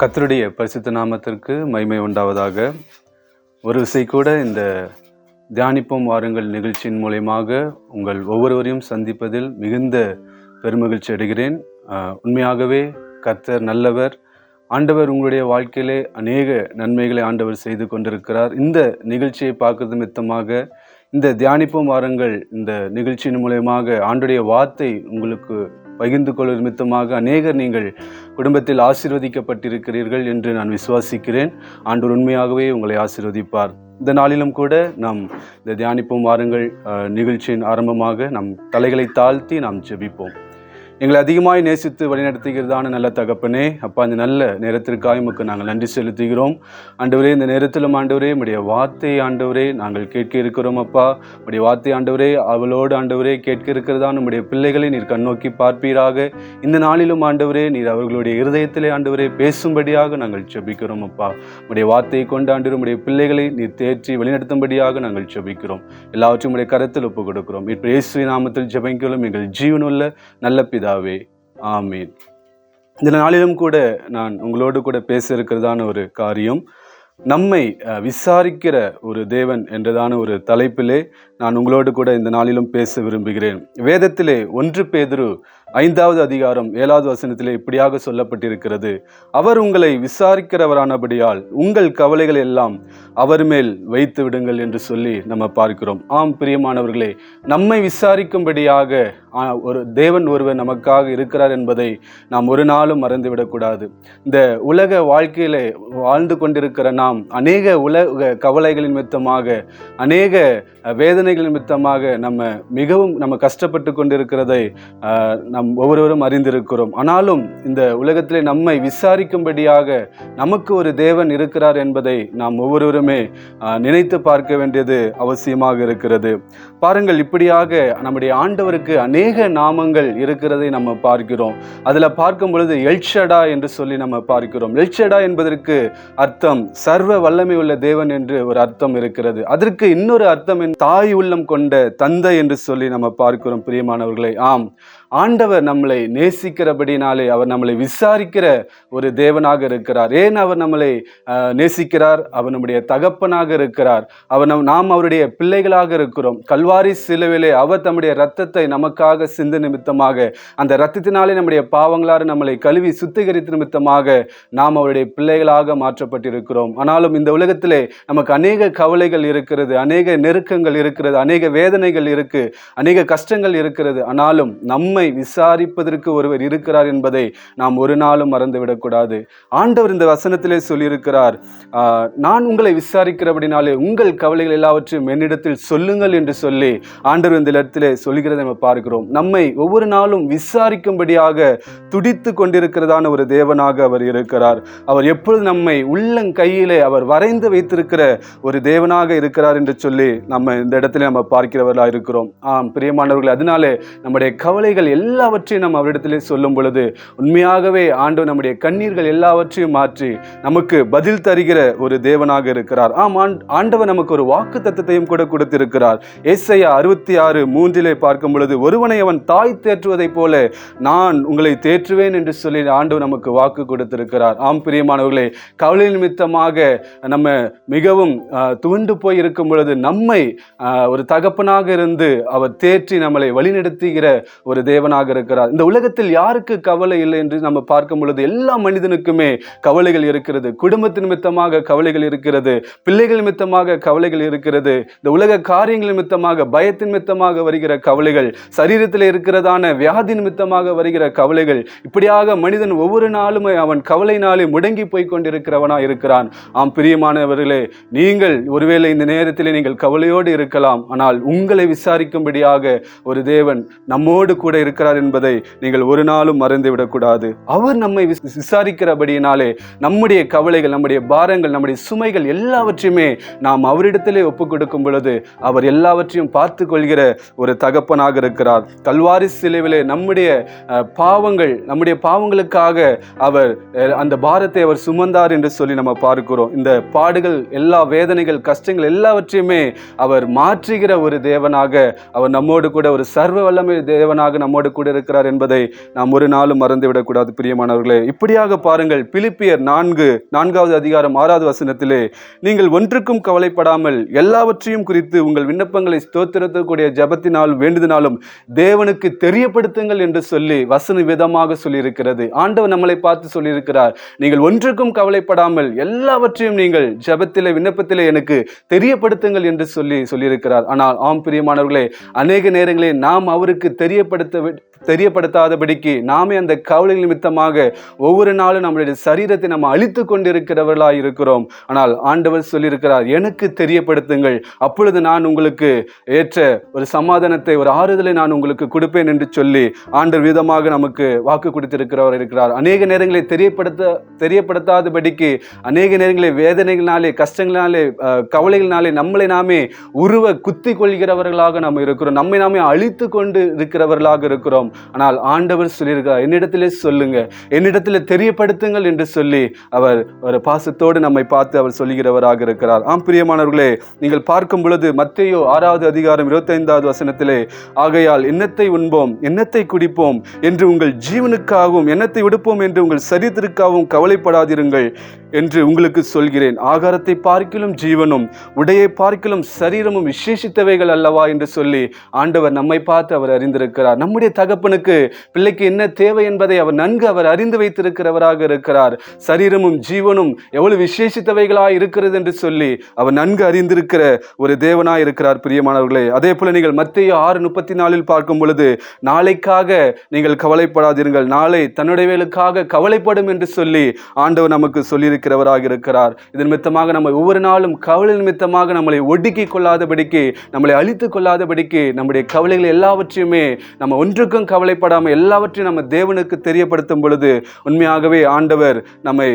கர்த்தருடைய பரிசுத்த நாமத்திற்கு மகிமை உண்டாவதாக. ஒரு விசை கூட இந்த தியானிப்போம் வாருங்கள் நிகழ்ச்சியின் மூலயமாக உங்கள் ஒவ்வொருவரையும் சந்திப்பதில் மிகுந்த பெருமகிழ்ச்சி அடைகிறேன். உண்மையாகவே கர்த்தர் நல்லவர். ஆண்டவர் உங்களுடைய வாழ்க்கையிலே அநேக நன்மைகளை ஆண்டவர் செய்து கொண்டிருக்கிறார். இந்த நிகழ்ச்சியை பார்க்கறது மித்தமாக இந்த தியானிப்போம் வாருங்கள் இந்த நிகழ்ச்சியின் மூலயமாக ஆண்டுடைய வார்த்தை உங்களுக்கு பகிர்ந்து கொள்வது நிமித்தமாக அநேகர் நீங்கள் குடும்பத்தில் ஆசீர்வதிக்கப்பட்டிருக்கிறீர்கள் என்று நான் விசுவாசிக்கிறேன். ஆண்டவர் உண்மையாகவே உங்களை ஆசீர்வதிப்பார். இந்த நாளிலும் கூட நாம் இந்த தியானிப்போம் வாருங்கள் நிகழ்ச்சியின் ஆரம்பமாக நம் தலைகளை தாழ்த்தி நாம் ஜெபிப்போம். எங்களை அதிகமாய் நேசித்து வழிநடத்துகிறதான நல்ல தகப்பனே, அப்பா, இந்த நல்ல நேரத்திற்காக உமக்கு நாங்கள் நன்றி செலுத்துகிறோம். ஆண்டவரே, இந்த நேரத்திலும் ஆண்டவரே உம்முடைய வார்த்தை ஆண்டவரே நாங்கள் கேட்க இருக்கிறோம். அப்பா, உம்முடைய வார்த்தை ஆண்டவரே அவளோடு ஆண்டவரே கேட்க இருக்கிறதான உம்முடைய பிள்ளைகளை நீர் கண்ணோக்கி பார்ப்பீராக. இந்த நாளிலும் ஆண்டவரே நீர் அவர்களுடைய இருதயத்திலே ஆண்டவரே பேசும்படியாக நாங்கள் ஜெபிக்கிறோம். அப்பா, உம்முடைய வார்த்தையை கொண்டு ஆண்டவர் உம்முடைய பிள்ளைகளை நீர் தேற்றி வழிநடத்தும்படியாக நாங்கள் ஜெபிக்கிறோம். எல்லாவற்றையும் உம்முடைய கரத்தில் ஒப்புக் கொடுக்கிறோம். இப்ப இயேசுவின் நாமத்தில் ஜெபிக்கிறோம் எங்கள் ஜீவனுள்ள நல்ல பிதாவே, ஆமீன். இந்த நாளிலும் கூட நான் உங்களோடு கூட பேச இருக்கிறதான ஒரு காரியம், நம்மை விசாரிக்கிற ஒரு தேவன் என்றதான ஒரு தலைப்பிலே நான் உங்களோடு கூட இந்த நாளிலும் பேச விரும்புகிறேன். வேதத்திலே 1 பேதுரு 5வது அதிகாரம் 7வது வசனத்திலே இப்படியாக சொல்லப்பட்டிருக்கிறது: அவர் உங்களை விசாரிக்கிறவரானபடியால் உங்கள் கவலைகள் எல்லாம் அவர் மேல் வைத்து விடுங்கள் என்று சொல்லி நம்ம பார்க்கிறோம். ஆம் பிரியமானவர்களே, நம்மை விசாரிக்கும்படியாக ஒரு தேவன் ஒருவர் நமக்காக இருக்கிறார் என்பதை நாம் ஒரு நாளும் மறந்துவிடக்கூடாது. இந்த உலக வாழ்க்கையிலே வாழ்ந்து கொண்டிருக்கிற நாம் அநேக உலக கவலைகளின் நிமித்தமாக, அநேக வேதனைகள் நிமித்தமாக நம்ம கஷ்டப்பட்டு கொண்டிருக்கிறதை நாம் ஒவ்வொருவரும் அறிந்திருக்கிறோம். ஆனாலும் இந்த உலகத்திலே நம்மை விசாரிக்கும்படியாக நமக்கு ஒரு தேவன் இருக்கிறார் என்பதை நாம் ஒவ்வொருவருமே நினைத்து பார்க்க வேண்டியது அவசியமாக இருக்கிறது. பாருங்கள், இப்படியாக நம்முடைய ஆண்டவருக்கு அநேக நாமங்கள் இருக்கிறதை நம்ம பார்க்கிறோம். அதில் பார்க்கும் பொழுது எல்ஷடா என்று சொல்லி நம்ம பார்க்கிறோம். எல்ஷடா என்பதற்கு அர்த்தம் சர்வ வல்லமை உள்ள தேவன் என்று ஒரு அர்த்தம் இருக்கிறது. அதற்கு இன்னொரு அர்த்தம் தாய் உள்ளம் கொண்ட தந்தை என்று சொல்லி நம்ம பார்க்கிறோம். பிரியமானவர்களே, ஆம், ஆண்டவர் நம்மளை நேசிக்கிறபடினாலே அவர் நம்மளை விசாரிக்கிற ஒரு தேவனாக இருக்கிறார். ஏன் அவர் நம்மளை நேசிக்கிறார்? அவர் நம்முடைய தகப்பனாக இருக்கிறார். நாம் அவருடைய பிள்ளைகளாக இருக்கிறோம். கல்வாரி சிலுவையிலே அவர் தம்முடைய இரத்தத்தை நமக்காக சிந்த நிமித்தமாக, அந்த இரத்தத்தினாலே நம்முடைய பாவங்களால் நம்மளை கழுவி சுத்திகரித்த நிமித்தமாக நாம் அவருடைய பிள்ளைகளாக மாற்றப்பட்டிருக்கிறோம். ஆனாலும் இந்த உலகத்திலே நமக்கு அநேக கவலைகள் இருக்கிறது, அநேக நெருக்கங்கள் இருக்கிறது, அநேக வேதனைகள் இருக்கு, அநேக கஷ்டங்கள் இருக்கிறது. ஆனாலும் நம்மை விசாரிப்பதற்கு ஒருவர் இருக்கிறார் என்பதை நாம் ஒரு நாளும் மறந்துவிடக்கூடாது. ஆண்டவர் இந்த வசனத்திலே சொல்லியிருக்கிறார், நான் உங்களை விசாரிக்கிறபடினாலே உங்கள் கவலைகள் எல்லாவற்றையும் என்னிடத்தில் சொல்லுங்கள் என்று சொல்லி ஆண்டவர் இந்த இடத்திலே சொல்கிறதை நம்ம பார்க்கிறோம். நம்மை ஒவ்வொரு நாளும் விசாரிக்கும்படியாக துடித்து கொண்டிருக்கிறதான ஒரு தேவனாக அவர் இருக்கிறார். அவர் எப்பொழுது நம்மை உள்ளங்கையிலே அவர் வரைந்து வைத்திருக்கிற ஒரு தேவனாக இருக்கிறார் என்று சொல்லி நம்ம இந்த இடத்துல நம்ம பார்க்கிறவர்களாக இருக்கிறோம். ஆம் பிரியமானவர்கள், அதனாலே நம்முடைய கவலைகள் எல்லாவற்றையும் நம்ம அவரிடத்திலே சொல்லும் பொழுது உண்மையாகவே ஆண்டவர் நம்முடைய கண்ணீர்கள் எல்லாவற்றையும் மாற்றி நமக்கு பதில் தருகிற ஒரு தேவனாக இருக்கிறார். ஆம், ஆண்டவர் நமக்கு ஒரு வாக்கு தத்தத்தையும் கூட கொடுத்திருக்கிறார். ஏசாயா 66:3 பார்க்கும் பொழுது, ஒருவனை அவன் தாய் தேற்றுவதை போல நான் உங்களை தேற்றுவேன் என்று சொல்லி ஆண்டவர் நமக்கு வாக்கு கொடுத்திருக்கிறார். ஆம் பிரியமானவர்களே, கவலை நிமித்தமாக நம்ம மிகவும் துவண்டு போய் இருக்கும் பொழுது நம்மை ஒரு தகப்பனாக இருந்து அவர் தேற்றி நம்மளை வழிநடத்துகிற ஒரு தேவனாக இருக்கிறார். இந்த உலகத்தில் யாருக்கு கவலை இல்லை என்று நம்ம பார்க்கும் பொழுது எல்லா மனிதனுக்குமே கவலைகள் இருக்கிறது. குடும்பத்தின் நிமித்தமாக கவலைகள் இருக்கிறது, பிள்ளைகள் நிமித்தமாக கவலைகள் இருக்கிறது, இந்த உலக காரியங்கள் நிமித்தமாக, பயத்தின் நிமித்தமாக வருகிற கவலைகள், சரீரத்தில் இருக்கிறதான வியாதி நிமித்தமாக வருகிற கவலைகள், இப்படியாக மனிதன் ஒவ்வொரு நாளும் அவன் கவலையினாலே முடங்கி போய் கொண்டிருக்கிறவனா இருக்கிறான். ஆம் பிரியமானவர்களே, நீங்கள் ஒருவேளை இந்த நேரத்தில் நீங்கள் கவலையோடு இருக்கலாம். ஆனால் உங்களை விசாரிக்கும்படியாக ஒரு தேவன் நம்மோடு கூட இருக்கிறார் என்பதை நீங்கள் ஒரு நாளும் மறந்துவிடக்கூடாது. அவர் நம்மை விசாரிக்கிறபடியினாலே நம்முடைய கவலைகள், நம்முடைய பாரங்கள், நம்முடைய சுமைகள் எல்லாவற்றையுமே நாம் அவரிடத்திலே ஒப்புக் கொடுக்கும் பொழுது அவர் எல்லாவற்றையும் பார்த்து கொள்கிற ஒரு தகப்பனாக இருக்கிறார். கல்வாரி சிலுவையிலே நம்முடைய பாவங்களுக்காக அவர் அந்த பாரத்தை அவர் சுமந்தார் என்று சொல்லி நம்ம பார்க்கிறோம். இந்த பாடுகள், எல்லா வேதனைகள், கஷ்டங்கள் எல்லாவற்றையுமே அவர் மாற்றுகிற ஒரு தேவனாக, அவர் நம்மோடு கூட ஒரு சர்வ வல்லமை தேவனாக நம்மோடு நம்மோடு கூட இருக்கிறார் என்பதை நாம் ஒரு நாளும் மறந்துவிடக்கூடாது பிரியமானவர்களே. இப்படியாக பாருங்கள், பிலிப்பியர் 4வது அதிகாரம் 6வது வசனத்திலே, நீங்கள் ஒன்றுக்கும் கவலைப்படாமல் எல்லாவற்றையும் குறித்து உங்கள் விண்ணப்பங்களை ஸ்தோத்திரக்கூடிய ஜெபத்தினாலும் வேண்டுதனாலும் தேவனுக்கு தெரியப்படுத்துங்கள் என்று சொல்லி வசன விதமாக சொல்லியிருக்கிறது. ஆண்டவர் நம்மளை பார்த்து சொல்லியிருக்கிறார், நீங்கள் ஒன்றுக்கும் கவலைப்படாமல் எல்லாவற்றையும் நீங்கள் ஜெபத்திலே விண்ணப்பத்திலே எனக்கு தெரியப்படுத்துங்கள் என்று சொல்லியிருக்கிறார். ஆனால் ஆம் பிரியமானவர்களே, அநேக நேரங்களில் நாம் அவருக்கு தெரியப்படுத்தாதபடிக்கு நாமே அந்த கவலை நிமித்தமாக ஒவ்வொரு நாளும் நம்மளுடைய சரீரத்தை நம்ம அழித்து கொண்டிருக்கிறவர்களாக இருக்கிறோம். ஆனால் ஆண்டவர் சொல்லியிருக்கிறார், எனக்கு தெரியப்படுத்துங்கள், அப்பொழுது நான் உங்களுக்கு ஏற்ற ஒரு சமாதானத்தை, ஒரு ஆறுதலை நான் உங்களுக்கு கொடுப்பேன் என்று சொல்லி ஆண்டவர் விதமாக நமக்கு வாக்கு கொடுத்திருக்கிறவர் இருக்கிறார். அநேக நேரங்களை தெரியப்படுத்தாதபடிக்கு அநேக நேரங்களை வேதனைகளினாலே, கஷ்டங்களினாலே, கவலைகளினாலே நம்மளை நாமே குத்தி கொள்கிறவர்களாக நாம் இருக்கிறோம். நம்மை நாமே அழித்து கொண்டு இருக்கிறவர்களாக இருக்கிறோம். ஆனால் ஆண்டவர் சொல்லியிருக்கிறார், என்னிடத்திலே சொல்லுங்க, என்னிடத்திலே தெரியப்படுத்துங்கள் என்று சொல்லி அவர் ஒரு பாசத்தோடு நம்மை பார்த்து அவர் சொல்லுகிறவராக இருக்கிறார். ஆம் பிரியமானவர்களே, நீங்கள் பார்க்கும் பொழுது மத்தேயு 6வது அதிகாரம் 25வது வசனத்திலே, ஆகையால் எண்ணத்தை உண்போம், எண்ணத்தை குடிப்போம் என்று உங்கள் ஜீவனுக்காகவும், எண்ணத்தை விடுப்போம் என்று உங்கள் சரீரத்திற்காகவும் கவலைப்படாதிருங்கள் என்று உங்களுக்கு சொல்கிறேன். ஆகாரத்தை பார்க்கிலும் ஜீவனும், உடையை பார்க்கிலும் சரீரமும் விசேஷித்தவைகள் அல்லவா என்று சொல்லி ஆண்டவர் நம்மை பார்த்து அவர் அறிந்திருக்கிறார். நம்முடைய தகப்பனுக்கு பிள்ளைக்கு என்ன தேவை என்பதை அவர் அறிந்து வைத்திருக்கிறவராக இருக்கிறார். சரீரமும் ஜீவனும் எவ்வளவு விசேஷித்தவைகளாய் இருக்கிறது என்று சொல்லி அவர் நன்கு அறிந்திருக்கிற ஒரு தேவனாய் இருக்கிறார் பிரியமானவர்களே. அதே போல நீங்கள் மத்தேயு 6:34 பார்க்கும் பொழுது, நாளைக்காக நீங்கள் கவலைப்படாதீர்கள், நாளை தன்னுடைய வேலுக்காக கவலைப்படும் என்று சொல்லி ஆண்டவர் நமக்கு சொல்லியிருக்கிறவராக இருக்கிறார். இதன் நிமித்தமாக நம்ம ஒவ்வொரு நாளும் கவலை நிமித்தமாக நம்மளை ஒடுக்கி கொள்ளாதபடிக்கு, நம்மளை அழித்து கொள்ளாதபடிக்கு, நம்முடைய கவலைகள் எல்லாவற்றையுமே நம்ம ஒன்றுக்கும் கவலைப்படாமல் எல்லாவற்றையும் நம்ம தேவனுக்கு தெரியப்படுத்தும் பொழுது உண்மையாகவே ஆண்டவர் நம்மை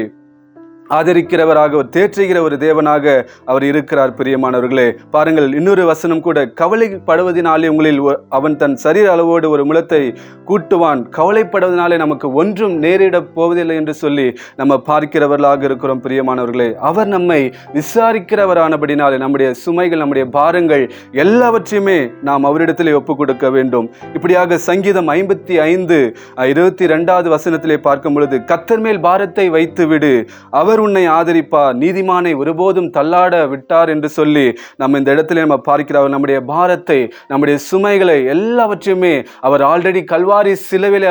ஆதரிக்கிறவராக, தேற்றுகிற ஒரு தேவனாக அவர் இருக்கிறார் பிரியமானவர்களே. பாருங்கள், இன்னொரு வசனம் கூட, கவலைப்படுவதனாலே உங்களில் அவன் தன் சரீர அளவோடு ஒரு முளத்தை கூட்டுவான், கவலைப்படுவதனாலே நமக்கு ஒன்றும் நேரிட போவதில்லை என்று சொல்லி நம்ம பார்க்கிறவர்களாக இருக்கிறோம் பிரியமானவர்களே. அவர் நம்மை விசாரிக்கிறவரானபடினாலே நம்முடைய சுமைகள், நம்முடைய பாரங்கள் எல்லாவற்றையுமே நாம் அவரிடத்திலே ஒப்பு கொடுக்க வேண்டும். இப்படியாக சங்கீதம் 55:22வது வசனத்திலே பார்க்கும் பொழுது, கர்த்தர் மேல் பாரத்தை வைத்து விடு, அவர் உன்னை ஆதரிப்பார், நீதிமானை ஒருபோதும் தள்ளாட விட்டார் என்று சொல்லி நம்ம இந்த இடத்துல நம்ம பார்க்கிறோம். நம்முடைய பாரத்தை, நம்முடைய சுமைகளை எல்லாவற்றையுமே அவர் ஆல்ரெடி கல்வாரி சிலுவையிலே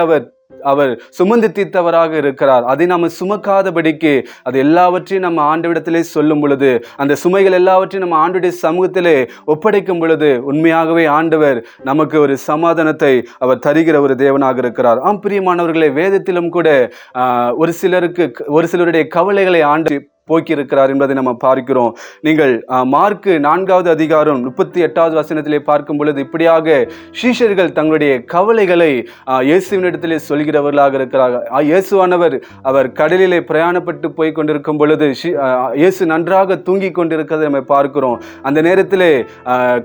அவர் சுமந்து தீர்த்தவராக இருக்கிறார். அதை நாம் சுமக்காதபடிக்கு அது எல்லாவற்றையும் நம்ம ஆண்டவரிடத்திலே சொல்லும் பொழுது, அந்த சுமைகள் எல்லாவற்றையும் நம்ம ஆண்டவருடைய சமூகத்திலே ஒப்படைக்கும் பொழுது உண்மையாகவே ஆண்டவர் நமக்கு ஒரு சமாதானத்தை அவர் தருகிற ஒரு தேவனாக இருக்கிறார். ஆம் பிரியமானவர்களே, வேதத்திலும் கூட ஒரு சிலருடைய கவலைகளை ஆண்டு போக்கியிருக்கிறார் என்பதை நம்ம பார்க்கிறோம். நீங்கள் மார்க் 4வது அதிகாரம் 38வது வசனத்திலே பார்க்கும் பொழுது, இப்படியாக சீஷர்கள் தங்களுடைய கவலைகளை இயேசுவினிடத்திலே சொல்கிறவர்களாக இருக்கிறார்கள். இயேசுவானவர் அவர் கடலிலே பிரயாணப்பட்டு போய் கொண்டிருக்கும் பொழுது இயேசு நன்றாக தூங்கி கொண்டிருக்கிறதை நம்ம பார்க்கிறோம். அந்த நேரத்திலே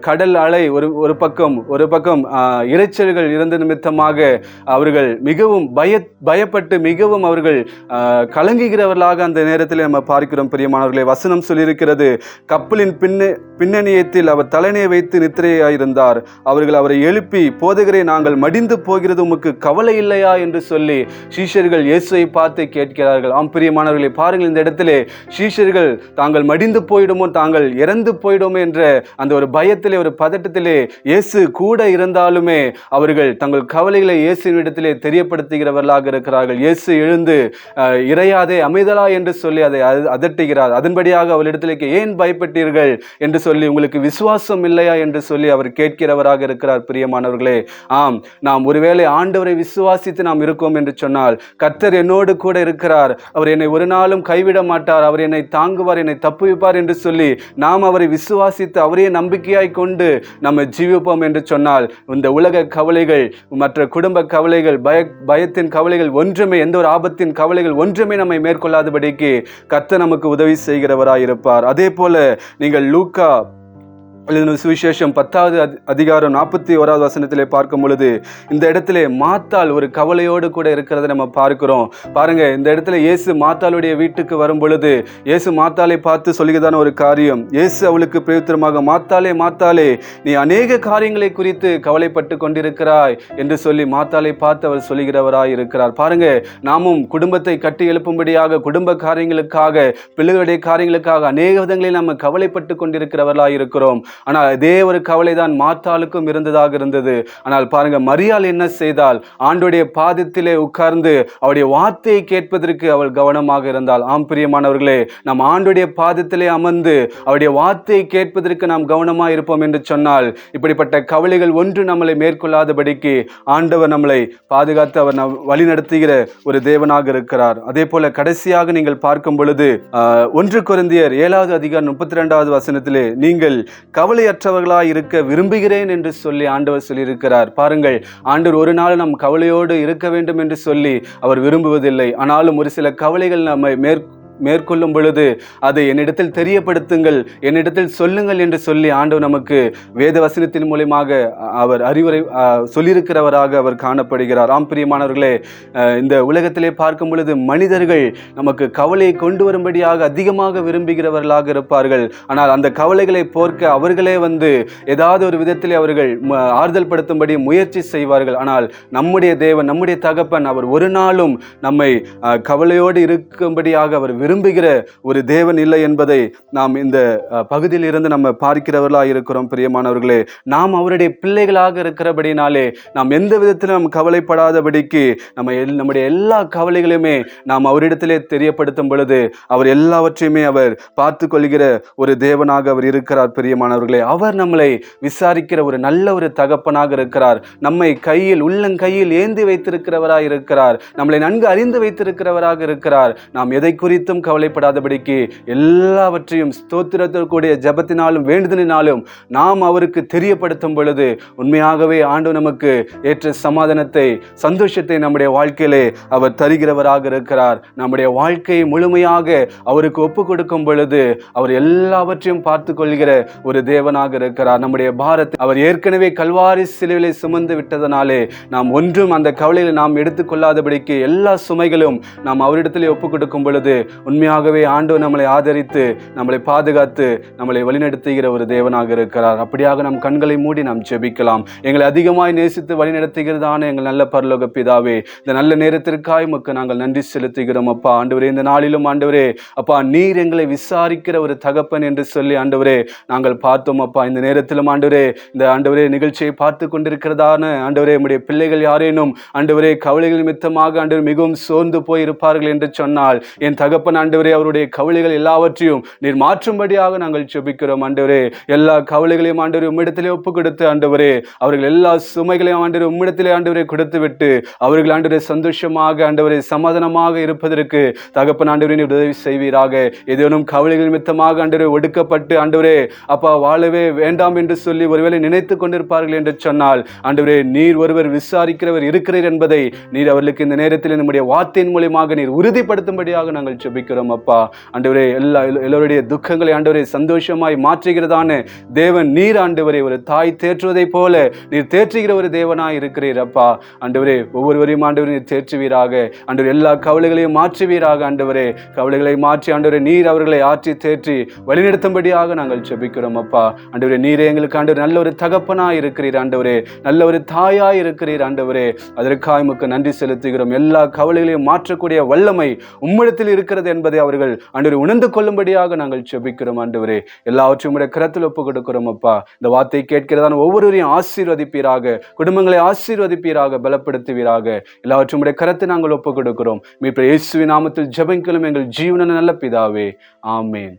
கடல் அலை ஒரு பக்கம் இரைச்சல்கள் இருந்த நிமித்தமாக அவர்கள் மிகவும் பயப்பட்டு மிகவும் அவர்கள் கலங்குகிறவர்களாக அந்த நேரத்தில் நம்ம பார்க்கிறோம் பிரியமானவர்களே. வசனம் சொல்லியிருக்கிறது, கப்பலின் பின்னணியத்தில் அவர் தலைமையை வைத்து நித்திரையாயிருந்தார். அவர்கள் அவரை எழுப்பி, போதகரே, நாங்கள் மடிந்து போகிறது உமக்கு கவலை இல்லையா என்று சொல்லி சீஷர்கள் இயேசுவை பார்த்து கேட்கிறார்கள். ஆம் பிரியமானவர்களே, பாருங்கள், இந்த இடத்திலே சீஷர்கள் தாங்கள் மடிந்து போயிடுமோ, தாங்கள் இறந்து போயிடுமோ என்ற அந்த ஒரு பயத்திலே, ஒரு பதட்டத்திலே இயேசு கூட இருந்தாலுமே அவர்கள் தங்கள் கவலைகளை இயேசுவின் இடத்திலே தெரியப்படுத்துகிறவர்களாக இருக்கிறார்கள். இயேசு எழுந்து, இறையாதே, அமைதலா என்று சொல்லி அதை அதட்டுகிறார். அதன்படியாக அவளிடத்திலே, ஏன் பயப்பட்டீர்கள் என்று சொல்லி, உங்களுக்கு விசுவாசம் இல்லையா என்று சொல்லி அவர் கேட்கிறவராக இருக்கிறார் பிரியமானவர்களே. ஆம், நாம் ஒருவேளை ஆண்டவரை விசுவாசித்து நாம் இருக்கோம் என்று சொன்னால், கர்த்தர் என்னோடு கூட இருக்கிறார், அவர் என்னை ஒரு நாளும் கைவிட மாட்டார், அவர் என்னை தாங்குவார், என்னை தப்புவிப்பார் என்று சொல்லி நாம் அவரை விசுவாசித்து அவரையே நம்பிக்கையாய் கொண்டு நம்ம ஜீவிப்போம் என்று சொன்னால், இந்த உலக கவலைகள், மற்ற குடும்ப கவலைகள், பயத்தின் கவலைகள் ஒன்றுமே, எந்த ஒரு ஆபத்தின் கவலைகள் ஒன்றுமே நம்மை மேற்கொள்ளாதபடிக்கு கர்த்தர் நமக்கு உதவி செய்கிறவராய் இருப்பார். அதே போல நீங்கள் லூக்கா எழுதின சுவிசேஷம் 10வது அதிகாரம் 41வது வசனத்திலே பார்க்கும் பொழுது இந்த இடத்திலே மாத்தாள் ஒரு கவலையோடு கூட இருக்கிறத நம்ம பார்க்கிறோம். பாருங்க, இந்த இடத்துல இயேசு மாத்தாளுடைய வீட்டுக்கு வரும் பொழுது இயேசு மாத்தாளை பார்த்து சொல்லுகிறதான ஒரு காரியம். இயேசு அவளுக்கு பிரயுத்தரமாக, மாத்தாளே மாத்தாளே, நீ அநேக காரியங்களை குறித்து கவலைப்பட்டு கொண்டிருக்கிறாய் என்று சொல்லி மாத்தாளை பார்த்து அவர் சொல்லுகிறவராய் இருக்கிறார். பாருங்க, நாமும் குடும்பத்தை கட்டி எழுப்பும்படியாக, குடும்ப காரியங்களுக்காக, பிள்ளைகளுடைய காரியங்களுக்காக அநேக விதங்களில் நம்ம கவலைப்பட்டு கொண்டிருக்கிறவர்களாய் இருக்கிறோம். ஆனால் இதே ஒரு கவலை தான் மாத்தாளுக்கும் இருந்தது. ஆனால் பாருங்க, மரியாள் என்ன செய்தால், ஆண்டுடைய பாதத்திலே உட்கார்ந்து அவருடைய வார்த்தையை கேட்பதற்கு அவள் கவனமாக இருந்தாள். ஆம் பிரியமானவர்களே, நாம் ஆண்டுடைய பாதத்திலே அமர்ந்து அவருடைய வார்த்தையை கேட்பதற்கு நாம் கவனமாக இருப்போம் என்று சொன்னால் இப்படிப்பட்ட கவலைகள் ஒன்று நம்மளை மேற்கொள்ளாதபடிக்கு ஆண்டவர் நம்மளை பாதுகாத்து அவர் வழி நடத்துகிற ஒரு தேவனாக இருக்கிறார். அதே போல கடைசியாக நீங்கள் பார்க்கும் பொழுது 1 கொரிந்தியர் 7வது அதிகாரம் 32வது வசனத்திலே, நீங்கள் கவலையற்றவர்களாய் இருக்க விரும்புகிறேன் என்று சொல்லி ஆண்டவர் சொல்லியிருக்கிறார். பாருங்கள், ஆண்டவர் ஒரு நாள் நம் கவலையோடு இருக்க வேண்டும் என்று சொல்லி அவர் விரும்புவதில்லை. ஆனாலும் ஒரு சில கவலைகள் நம்மை மேற்கொள்ளும் பொழுது அதை என்னிடத்தில் தெரியப்படுத்துங்கள், என்னிடத்தில் சொல்லுங்கள் என்று சொல்லி ஆண்டவர் நமக்கு வேத வசனத்தின் மூலமாக அவர் அறிவுரை சொல்லியிருக்கிறவராக அவர் காணப்படுகிறார். ஆம் பிரியமானவர்களே, இந்த உலகத்திலே பார்க்கும் பொழுது மனிதர்கள் நமக்கு கவலையை கொண்டு வரும்படியாக அதிகமாக விரும்புகிறவர்களாக இருப்பார்கள். ஆனால் அந்த கவலைகளை போர்க்க அவர்களே ஏதாவது ஒரு விதத்திலே அவர்கள் ஆறுதல் படுத்தும்படி முயற்சி செய்வார்கள். ஆனால் நம்முடைய தேவன், நம்முடைய தகப்பன், அவர் ஒரு நாளும் நம்மை கவலையோடு இருக்கும்படியாக அவர் விரும்புகிற ஒரு தேவன் இல்லை என்பதை நாம் இந்த பகுதியில் இருந்து நம்ம பார்க்கிறவர்களாக இருக்கிறோம். பிரியமானவர்களே, நாம் அவருடைய பிள்ளைகளாக இருக்கிறபடினாலே நாம் எந்த விதத்திலும் நாம் கவலைப்படாதபடிக்கு நம்முடைய எல்லா கவலைகளையுமே நாம் அவரிடத்திலே தெரியப்படுத்தும் பொழுது அவர் எல்லாவற்றையுமே அவர் பார்த்து கொள்கிற ஒரு தேவனாக அவர் இருக்கிறார். பிரியமானவர்களே, அவர் நம்மளை விசாரிக்கிற ஒரு நல்ல ஒரு தகப்பனாக இருக்கிறார். நம்மை உள்ளங்கையில் ஏந்தி வைத்திருக்கிறவராக இருக்கிறார். நம்மளை நன்கு அறிந்து வைத்திருக்கிறவராக இருக்கிறார். நாம் எதை குறித்தும் கவலைப்படாதபடிக்கு எல்லாவற்றையும் ஸ்தோத்திரத்திற்குரிய ஜெபத்தினாலும் வேண்டுதலினாலும் நாம் அவருக்கு தெரியப்படுத்தும் பொழுது உண்மையாகவே ஆண்டவர் நமக்கு ஏற்ற சமாதானத்தை, சந்தோஷத்தை நம்முடைய வாழ்க்கையிலே அவர் தருகிறவராக இருக்கிறார். நம்முடைய வாழ்க்கையை முழுமையாக அவருக்கு ஒப்பு கொடுக்கும் பொழுது அவர் எல்லாவற்றையும் பார்த்து கொள்கிற ஒரு தேவனாக இருக்கிறார். நம்முடைய பாரத்தை அவர் ஏற்கனவே கல்வாரி சிலுவையிலே சுமந்து விட்டதனாலே நாம் ஒன்றும் அந்த கவலையில் நாம் எடுத்துக்கொள்ளாதபடிக்கு எல்லா சுமைகளும் நாம் அவரிடத்திலே ஒப்பு கொடுக்கும் பொழுது உண்மையாகவே ஆண்டவர் நம்மளை ஆதரித்து, நம்மளை பாதுகாத்து, நம்மளை வழிநடத்துகிற ஒரு தேவனாக இருக்கிறார். அப்படியாக நம் கண்களை மூடி நாம் ஜெபிக்கலாம். எங்களை அதிகமாய் நேசித்து வழிநடத்துகிறதான எங்கள் நல்ல பரலோக பிதாவே, இந்த நல்ல நேரத்திற்காய் உமக்கு நாங்கள் நன்றி செலுத்துகிறோம். அப்பா ஆண்டவரே, இந்த நாளிலும் ஆண்டவரே அப்பா, நீர் எங்களை விசாரிக்கிற ஒரு தகப்பன் என்று சொல்லி ஆண்டவரே நாங்கள் பார்த்தோம். அப்பா, இந்த நேரத்திலும் ஆண்டவரே, இந்த ஆண்டவரே நிகழ்ச்சியை பார்த்து கொண்டிருக்கிறதான ஆண்டவரே உம்முடைய பிள்ளைகள் யாரேனும் ஆண்டவரே கவலைகள் நிமித்தமாக ஆண்டவர் மிகவும் சோர்ந்து போய் இருப்பார்கள் என்று சொன்னால், என் தகப்பன் ஆண்டவரே அவருடைய கவலைகள் எல்லாவற்றையும் நீர் மாற்றும்படியாக நாங்கள் ஜெபிக்கிறோம். ஆண்டவரே, எல்லா கவலைகளையும் ஆண்டவரே உம்மிடத்திலே ஒப்பு கொடுத்து ஆண்டவரே அவர்கள் எல்லா சுமைகளையும் ஆண்டவரே உம்மிடத்திலே ஆண்டவரே கொடுத்து விட்டு அவர்கள் ஆண்டவரே சந்தோஷமாக ஆண்டவரே சமாதானமாக இருப்பதற்கு தகப்பன் ஆண்டவரே நீர் உதவி செய்வீராக. ஏதேனும் கவலைகள் நிமித்தமாக ஆண்டவரே ஒடுக்கப்பட்டு ஆண்டவரே அப்பா வாழவே வேண்டாம் என்று சொல்லி ஒருவேளை நினைத்து கொண்டிருப்பார்கள் என்று சொன்னால் ஆண்டவரே நீர் ஒருவர் விசாரிக்கிறவர் இருக்கிறீர் என்பதை நீர் அவர்களுக்கு இந்த நேரத்தில் நம்முடைய வார்த்தையின் மூலமாக நீர் உறுதிப்படுத்தும்படியாக நாங்கள் ஜெபிக்கிறோம். அப்பா ஆண்டவரே, எல்லோருடைய துக்கங்களை ஆண்டவரே சந்தோஷமாய் மாற்றுகிறதான தேவன் நீர் ஆண்டவரே. ஒரு தாய் தேற்றுவதை போல நீர் தேற்றுகிற ஒரு தேவனாய் இருக்கிறீர். அப்பா ஆண்டவரே, ஒவ்வொருவரையும் ஆண்டவரே நீர் தேற்றுவீராக. ஆண்டவரே, எல்லா கவலைகளையும் மாற்றுவீராக. ஆண்டவரே, கவலைகளை மாற்றி ஆண்டவரே நீர் அவர்களை ஆற்றி தேற்றி வழிநடத்தும்படியாக நாங்கள் ஜெபிக்கிறோம். அப்பா ஆண்டவரே, நீரே எங்களுக்கு ஆண்டவரே நல்ல ஒரு தகப்பனாய் இருக்கிறீர். ஆண்டவரே, நல்ல ஒரு தாயாய் இருக்கிறீர். ஆண்டவரே, அதற்காக உமக்கு நன்றி செலுத்துகிறோம். எல்லா கவலைகளையும் மாற்றக்கூடிய வல்லமை உம்மிடத்தில் இருக்கிறது என்பதை அவர்கள் ஆண்டவரே உணர்ந்து கொள்ளும்படியாக நாங்கள் ஜெபிக்கிறோம். ஆண்டவரே, எல்லாவற்றையும் உம்முடைய கரத்தில் ஒப்பு கொடுக்கிறோம். அப்பா, இந்த வார்த்தை கேட்கிறதான ஒவ்வொருவரையும் ஆசீர்வதிப்பீராக, குடும்பங்களை ஆசீர்வதிப்பீராக, பலப்படுத்துவீராக. எல்லாவற்றையும் உம்முடைய கரத்தை நாங்கள் ஒப்பு கொடுக்கிறோம். மீட்பர் இயேசுவின் நாமத்தில் ஜெபிக்கிறோம் எங்கள் ஜீவன நல்ல பிதாவே, ஆமென்.